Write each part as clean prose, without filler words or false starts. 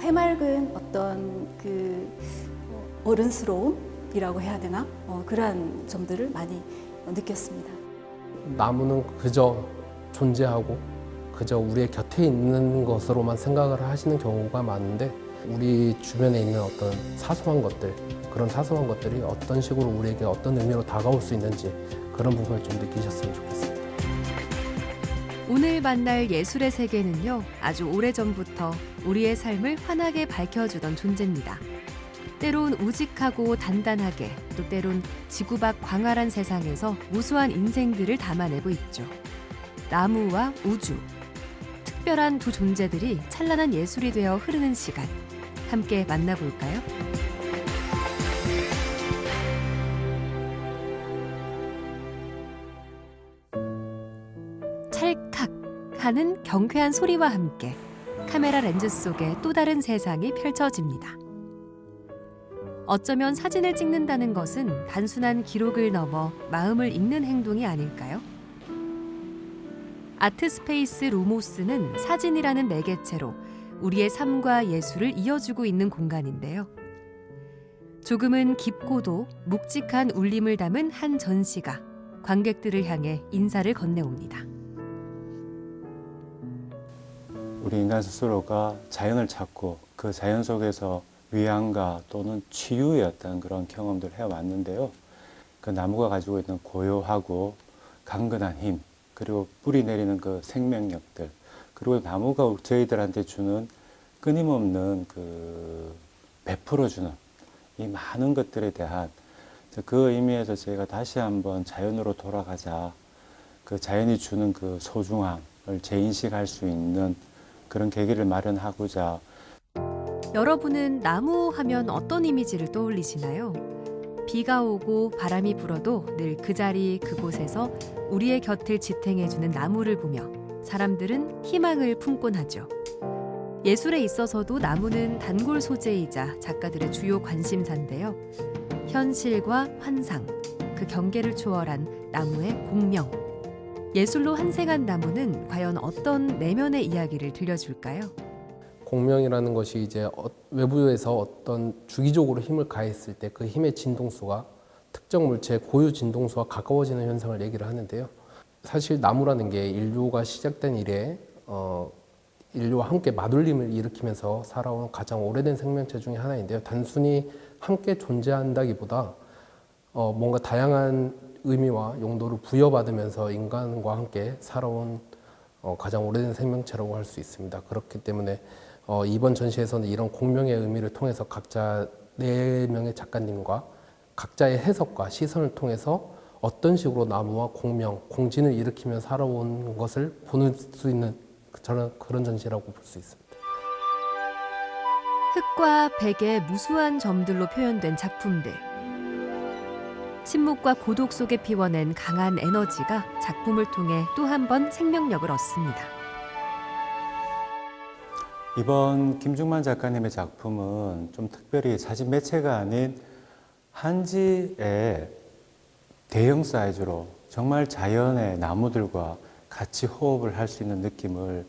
해맑은 어떤 그 어른스러움이라고 해야 되나? 그러한 점들을 많이 느꼈습니다. 나무는 그저 존재하고 그저 우리의 곁에 있는 것으로만 생각을 하시는 경우가 많은데 우리 주변에 있는 어떤 사소한 것들, 그런 사소한 것들이 어떤 식으로 우리에게 어떤 의미로 다가올 수 있는지 그런 부분을 좀 느끼셨으면 좋겠습니다. 오늘 만날 예술의 세계는요, 아주 오래전부터 우리의 삶을 환하게 밝혀주던 존재입니다. 때론 우직하고 단단하게, 또 때론 지구 밖 광활한 세상에서 무수한 인생들을 담아내고 있죠. 나무와 우주, 특별한 두 존재들이 찬란한 예술이 되어 흐르는 시간, 함께 만나볼까요? 찰칵 하는 경쾌한 소리와 함께 카메라 렌즈 속에 또 다른 세상이 펼쳐집니다. 어쩌면 사진을 찍는다는 것은 단순한 기록을 넘어 마음을 읽는 행동이 아닐까요? 아트스페이스 루모스는 사진이라는 매개체로 우리의 삶과 예술을 이어주고 있는 공간인데요. 조금은 깊고도 묵직한 울림을 담은 한 전시가 관객들을 향해 인사를 건네옵니다. 우리 인간 스스로가 자연을 찾고 그 자연 속에서 위안과 또는 치유의 어떤 그런 경험들을 해왔는데요. 그 나무가 가지고 있는 고요하고 강건한 힘, 그리고 뿌리 내리는 그 생명력들, 그리고 나무가 저희들한테 주는 끊임없는 그 베풀어주는 이 많은 것들에 대한 그 의미에서 저희가 다시 한번 자연으로 돌아가자, 그 자연이 주는 그 소중함을 재인식할 수 있는 그런 계기를 마련하고자. 여러분은 나무 하면 어떤 이미지를 떠올리시나요? 비가 오고 바람이 불어도 늘 그 자리 그곳에서 우리의 곁을 지탱해주는 나무를 보며 사람들은 희망을 품곤 하죠. 예술에 있어서도 나무는 단골 소재이자 작가들의 주요 관심사인데요. 현실과 환상, 그 경계를 초월한 나무의 공명. 예술로 환생한 나무는 과연 어떤 내면의 이야기를 들려줄까요? 공명이라는 것이 이제 외부에서 어떤 주기적으로 힘을 가했을 때 그 힘의 진동수가 특정 물체의 고유 진동수와 가까워지는 현상을 얘기를 하는데요. 사실 나무라는 게 인류가 시작된 이래 인류와 함께 맞울림을 일으키면서 살아온 가장 오래된 생명체 중에 하나인데요. 단순히 함께 존재한다기보다 뭔가 다양한 의미와 용도를 부여받으면서 인간과 함께 살아온 가장 오래된 생명체라고 할 수 있습니다. 그렇기 때문에 이번 전시에서는 이런 공명의 의미를 통해서 각자 4명의 작가님과 각자의 해석과 시선을 통해서 어떤 식으로 나무와 공명, 공진을 일으키며 살아온 것을 보는 수 있는 그런 전시라고 볼 수 있습니다. 흙과 백의 무수한 점들로 표현된 작품들. 침묵과 고독 속에 피워낸 강한 에너지가 작품을 통해 또 한 번 생명력을 얻습니다. 이번 김중만 작가님의 작품은 좀 특별히 사진 매체가 아닌 한지의 대형 사이즈로 정말 자연의 나무들과 같이 호흡을 할 수 있는 느낌을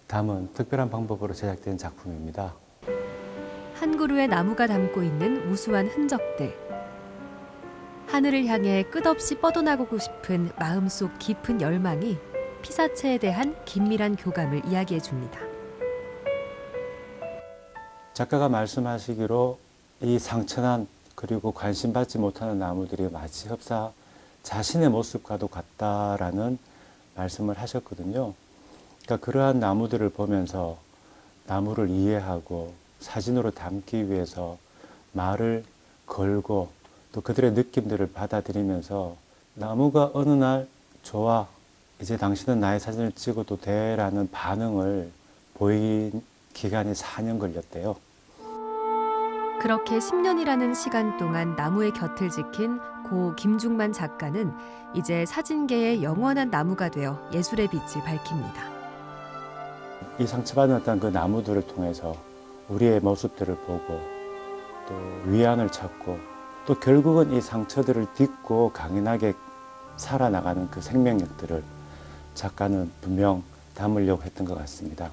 담은 특별한 방법으로 제작된 작품입니다. 한 그루의 나무가 담고 있는 무수한 흔적들. 하늘을 향해 끝없이 뻗어나가고 싶은 마음속 깊은 열망이 피사체에 대한 긴밀한 교감을 이야기해 줍니다. 작가가 말씀하시기로 이 상처난 그리고 관심받지 못하는 나무들이 마치 흡사 자신의 모습과도 같다라는 말씀을 하셨거든요. 그러니까 그러한 나무들을 보면서 나무를 이해하고 사진으로 담기 위해서 말을 걸고 또 그들의 느낌들을 받아들이면서 나무가 어느 날 좋아, 이제 당신은 나의 사진을 찍어도 돼 라는 반응을 보인 기간이 4년 걸렸대요. 그렇게 10년이라는 시간 동안 나무의 곁을 지킨 고 김중만 작가는 이제 사진계의 영원한 나무가 되어 예술의 빛을 밝힙니다. 이 상처받았던 그 나무들을 통해서 우리의 모습들을 보고 또 위안을 찾고 또 결국은 이 상처들을 딛고 강인하게 살아나가는 그 생명력들을 작가는 분명 담으려고 했던 것 같습니다.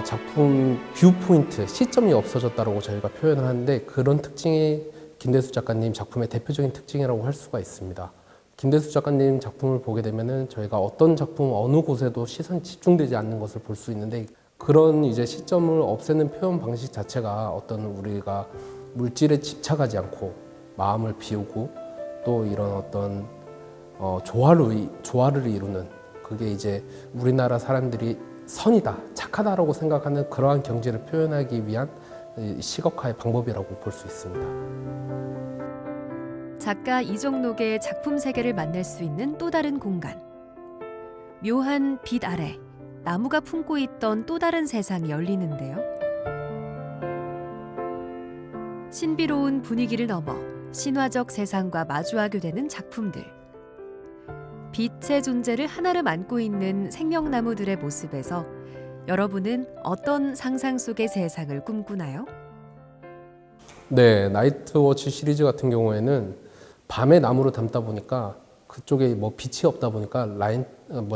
작품 뷰 포인트, 시점이 없어졌다고 저희가 표현을 하는데 그런 특징이 김대수 작가님 작품의 대표적인 특징이라고 할 수가 있습니다. 김대수 작가님 작품을 보게 되면은 저희가 어떤 작품 어느 곳에도 시선이 집중되지 않는 것을 볼 수 있는데 그런 이제 시점을 없애는 표현 방식 자체가 어떤 우리가 물질에 집착하지 않고 마음을 비우고 또 이런 어떤 조화를 이루는 그게 이제 우리나라 사람들이 선이다, 착하다라고 생각하는 그러한 경지를 표현하기 위한 시각화의 방법이라고 볼 수 있습니다. 작가 이정록의 작품 세계를 만날 수 있는 또 다른 공간. 묘한 빛 아래 나무가 품고 있던 또 다른 세상이 열리는데요. 신비로운 분위기를 넘어 신화적 세상과 마주하게 되는 작품들. 빛의 존재를 한아름 안고 있는 생명나무들의 모습에서 여러분은 어떤 상상 속의 세상을 꿈꾸나요? 네, 나이트워치 시리즈 같은 경우에는 밤에 나무를 담다 보니까 그쪽에 뭐 빛이 없다 보니까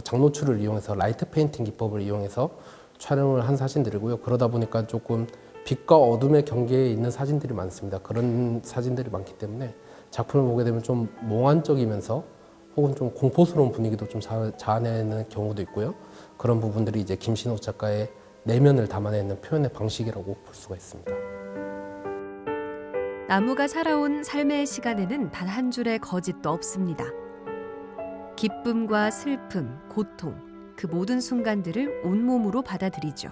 장노출을 이용해서 라이트 페인팅 기법을 이용해서 촬영을 한 사진들이고요. 그러다 보니까 조금 빛과 어둠의 경계에 있는 사진들이 많습니다. 그런 사진들이 많기 때문에 작품을 보게 되면 좀 몽환적이면서 혹은 좀 공포스러운 분위기도 좀 자아내는 경우도 있고요. 그런 부분들이 이제 김신호 작가의 내면을 담아내는 표현의 방식이라고 볼 수가 있습니다. 나무가 살아온 삶의 시간에는 단 한 줄의 거짓도 없습니다. 기쁨과 슬픔, 고통, 그 모든 순간들을 온몸으로 받아들이죠.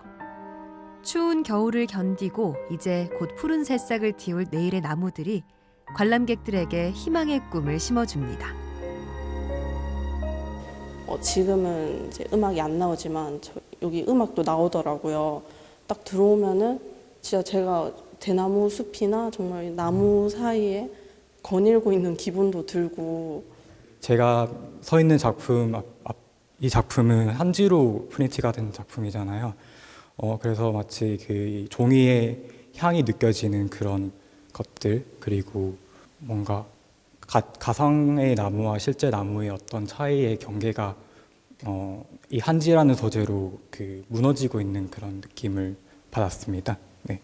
추운 겨울을 견디고 이제 곧 푸른 새싹을 틔울 내일의 나무들이 관람객들에게 희망의 꿈을 심어줍니다. 지금은 이제 음악이 안 나오지만 여기 음악도 나오더라고요. 딱 들어오면은 진짜 제가 대나무 숲이나 정말 나무 사이에 거닐고 있는 기분도 들고. 제가 서 있는 작품 이 작품은 한지로 프린트가 된 작품이잖아요. 그래서 마치 그 종이의 향이 느껴지는 그런 것들, 그리고 뭔가 가상의 나무와 실제 나무의 어떤 차이의 경계가 이 한지라는 소재로 그 무너지고 있는 그런 느낌을 받았습니다. 네.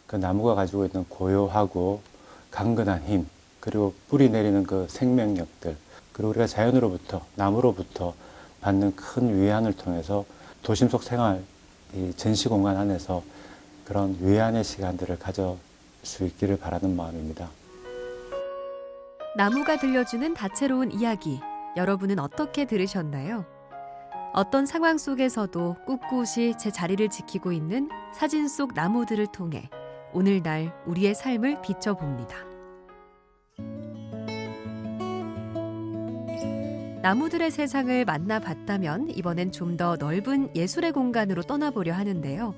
그 나무가 가지고 있는 고요하고 강건한 힘, 그리고 뿌리 내리는 그 생명력들, 그리고 우리가 자연으로부터, 나무로부터 받는 큰 위안을 통해서 도심 속 생활, 이 전시 공간 안에서 그런 위안의 시간들을 가질 수 있기를 바라는 마음입니다. 나무가 들려주는 다채로운 이야기, 여러분은 어떻게 들으셨나요? 어떤 상황 속에서도 꿋꿋이 제 자리를 지키고 있는 사진 속 나무들을 통해 오늘날 우리의 삶을 비춰봅니다. 나무들의 세상을 만나봤다면 이번엔 좀 더 넓은 예술의 공간으로 떠나보려 하는데요.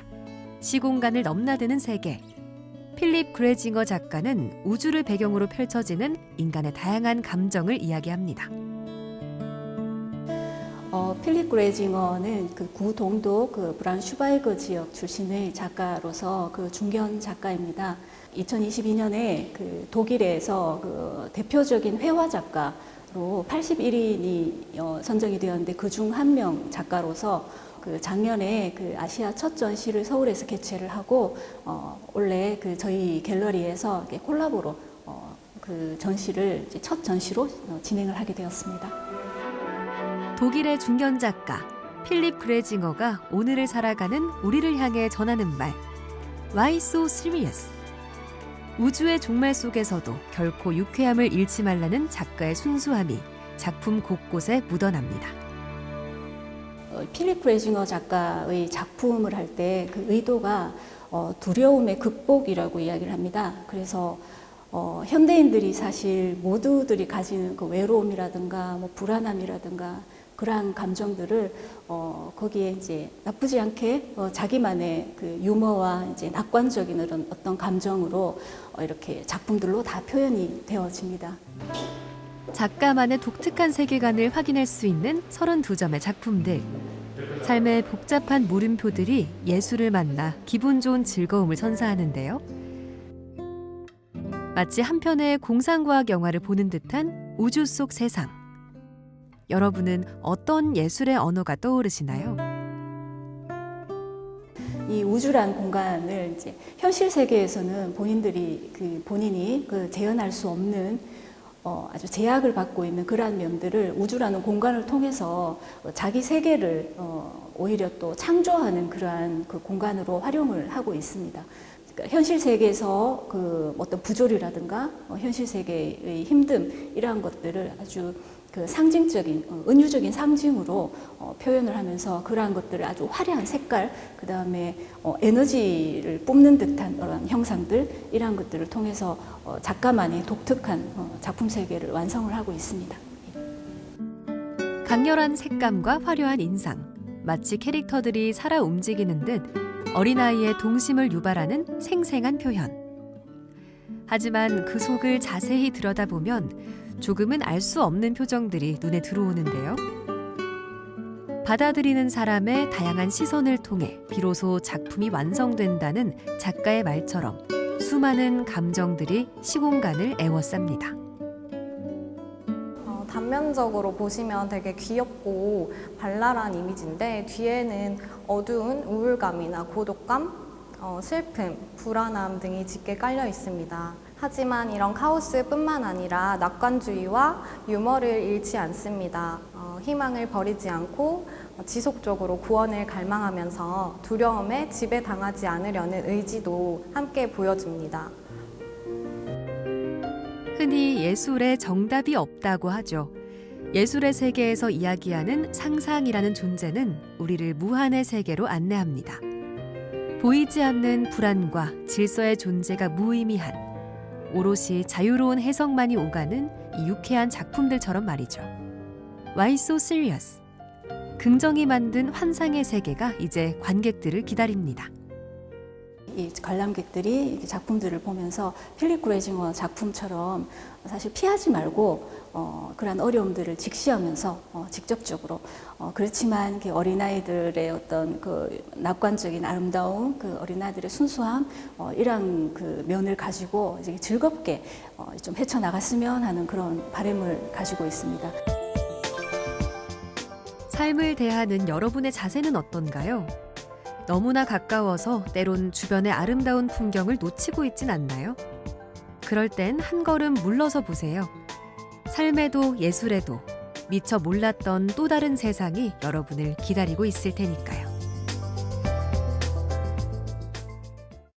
시공간을 넘나드는 세계. 필립 그레징어 작가는 우주를 배경으로 펼쳐지는 인간의 다양한 감정을 이야기합니다. 필립 그레징어는 그 구동독 그 브라운슈바이거 지역 출신의 작가로서 그 중견 작가입니다. 2022년에 그 독일에서 그 대표적인 회화 작가로 81인이 선정이 되었는데 그중 한 명 작가로서 그 작년에 그 아시아 첫 전시를 서울에서 개최를 하고 원래 그 저희 갤러리에서 이렇게 콜라보로 그 전시를 이제 첫 전시로 진행을 하게 되었습니다. 독일의 중견 작가 필립 그레징어가 오늘을 살아가는 우리를 향해 전하는 말 Why so serious? 우주의 종말 속에서도 결코 유쾌함을 잃지 말라는 작가의 순수함이 작품 곳곳에 묻어납니다. 필립 그레징어 작가의 작품을 할 때 그 의도가 두려움의 극복이라고 이야기를 합니다. 그래서 현대인들이 사실 모두들이 가지는 그 외로움이라든가 뭐 불안함이라든가 그러한 감정들을 거기에 이제 나쁘지 않게 자기만의 그 유머와 이제 낙관적인 어떤 감정으로 이렇게 작품들로 다 표현이 되어집니다. 작가만의 독특한 세계관을 확인할 수 있는 32점의 작품들. 삶의 복잡한 물음표들이 예술을 만나 기분 좋은 즐거움을 선사하는데요. 마치 한 편의 공상과학 영화를 보는 듯한 우주 속 세상. 여러분은 어떤 예술의 언어가 떠오르시나요? 우주란 공간을 이제 현실 세계에서는 본인들이 본인이 재현할 수 없는 아주 제약을 받고 있는 그러한 면들을 우주라는 공간을 통해서 자기 세계를 오히려 또 창조하는 그러한 그 공간으로 활용을 하고 있습니다. 그러니까 현실 세계에서 어떤 부조리라든가 현실 세계의 힘듦 이러한 것들을 아주 상징적인 은유적인 상징으로 표현을 하면서 그러한 것들을 아주 화려한 색깔, 그 다음에 에너지를 뿜는 듯한 그런 형상들 이러한 것들을 통해서 작가만의 독특한 작품 세계를 완성을 하고 있습니다. 강렬한 색감과 화려한 인상, 마치 캐릭터들이 살아 움직이는 듯 어린아이의 동심을 유발하는 생생한 표현. 하지만 그 속을 자세히 들여다보면 조금은 알 수 없는 표정들이 눈에 들어오는데요. 받아들이는 사람의 다양한 시선을 통해 비로소 작품이 완성된다는 작가의 말처럼 수많은 감정들이 시공간을 에워쌉니다. 단면적으로 보시면 되게 귀엽고 발랄한 이미지인데 뒤에는 어두운 우울감이나 고독감, 슬픔, 불안함 등이 짙게 깔려 있습니다. 하지만 이런 카오스뿐만 아니라 낙관주의와 유머를 잃지 않습니다. 희망을 버리지 않고 지속적으로 구원을 갈망하면서 두려움에 지배당하지 않으려는 의지도 함께 보여줍니다. 흔히 예술에 정답이 없다고 하죠. 예술의 세계에서 이야기하는 상상이라는 존재는 우리를 무한의 세계로 안내합니다. 보이지 않는 불안과 질서의 존재가 무의미한 오롯이 자유로운 해석만이 오가는 이 유쾌한 작품들처럼 말이죠. Why so serious? 긍정이 만든 환상의 세계가 이제 관객들을 기다립니다. 이 관람객들이 이렇게 작품들을 보면서 필립 그레이징어 작품처럼 사실 피하지 말고 그러한 어려움들을 직시하면서 직접적으로 그렇지만 어린아이들의 어떤 낙관적인 아름다움, 어린아이들의 순수함 이런 면을 가지고 이제 즐겁게 좀 헤쳐나갔으면 하는 그런 바람을 가지고 있습니다. 삶을 대하는 여러분의 자세는 어떤가요? 너무나 가까워서 때론 주변의 아름다운 풍경을 놓치고 있진 않나요? 그럴 땐 한 걸음 물러서 보세요. 삶에도 예술에도 미처 몰랐던 또 다른 세상이 여러분을 기다리고 있을 테니까요.